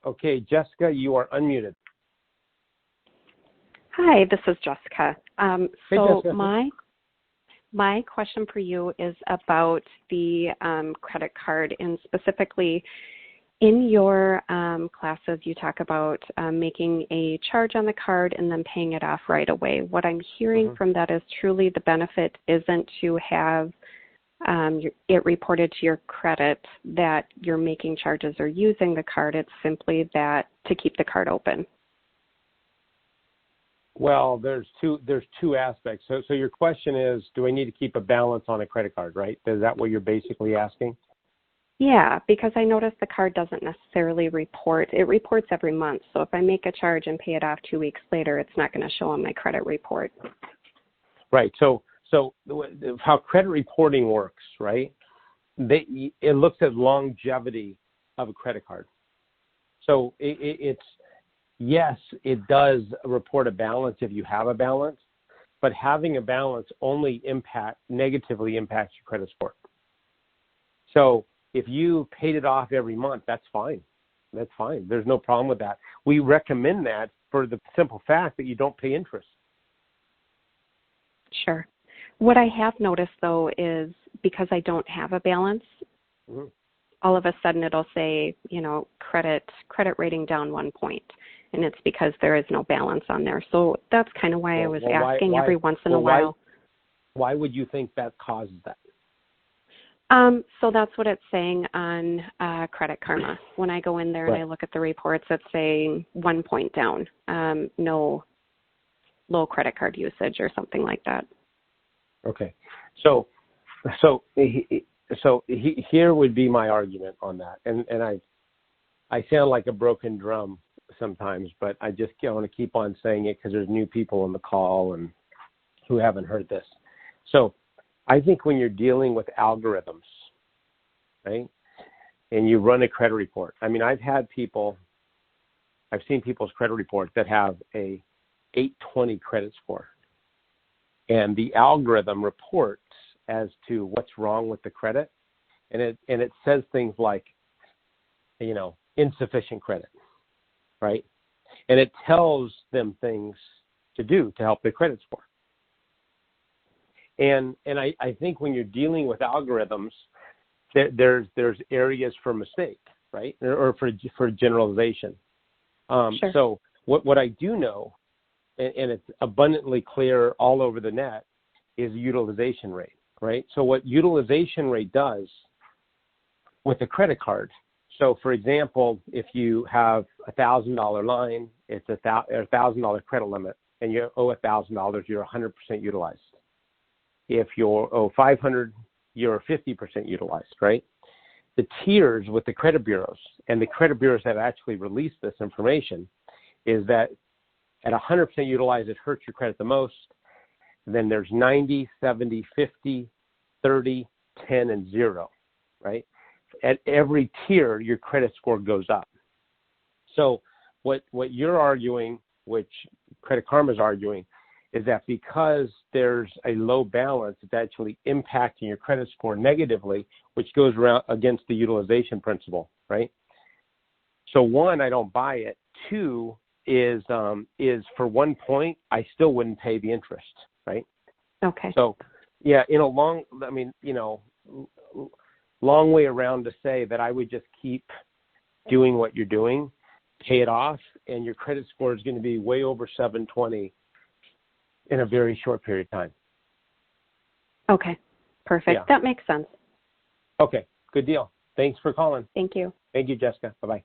Okay, Jessica, you are unmuted. Hi, this is Jessica. Hey, So Jessica. my question for you is about the credit card, and specifically in your classes, you talk about making a charge on the card and then paying it off right away. What I'm hearing from that is truly the benefit isn't to have it reported to your credit that you're making charges or using the card. It's simply that to keep the card open. Well, there's two aspects. So your question is, do I need to keep a balance on a credit card, right? Is that what you're basically asking? Yeah, because I noticed the card doesn't necessarily report. It reports every month. So if I make a charge and pay it off 2 weeks later, it's not going to show on my credit report. Right. So how credit reporting works, right? It looks at longevity of a credit card. So it's yes, it does report a balance if you have a balance, but having a balance only negatively impacts your credit score. So if you paid it off every month, that's fine. That's fine. There's no problem with that. We recommend that for the simple fact that you don't pay interest. Sure. What I have noticed, though, is because I don't have a balance, all of a sudden it'll say, credit rating down 1 point, and it's because there is no balance on there. So that's kind of why I was asking every once in a while. Why would you think that causes that? So that's what it's saying on Credit Karma. When I go in there and I look at the reports, it's saying 1 point down, no low credit card usage or something like that. Okay, so here would be my argument on that, and I sound like a broken drum sometimes, but I just want to keep on saying it because there's new people on the call and who haven't heard this. So I think when you're dealing with algorithms, right, and you run a credit report, I mean, I've seen people's credit reports that have a 820 credit score, and the algorithm reports as to what's wrong with the credit, and it says things like, insufficient credit, right? And it tells them things to do to help their credit score. And I think when you're dealing with algorithms, there's areas for mistake, right, or for generalization. Sure. So what I do know, and it's abundantly clear all over the net, is utilization rate, right? So what utilization rate does with a credit card. So for example, if you have $1,000 line, it's a $1,000 credit limit, and you owe $1,000, you're 100% utilized. If you owe $500, you're 50% utilized, right? The tiers with the credit bureaus, and the credit bureaus have actually released this information, is that at 100% utilized, it hurts your credit the most. Then there's 90, 70, 50, 30, 10, and 0, right? At every tier, your credit score goes up. So what you're arguing, which Credit Karma is arguing, is that because there's a low balance, it's actually impacting your credit score negatively, which goes around against the utilization principle, right? So one, I don't buy it. Two is for 1 point, I still wouldn't pay the interest, right? Okay. So yeah, long way around to say that I would just keep doing what you're doing, pay it off, and your credit score is going to be way over 720 in a very short period of time. Okay, perfect. Yeah. That makes sense. Okay, good deal. Thanks for calling. Thank you. Thank you, Jessica. Bye-bye.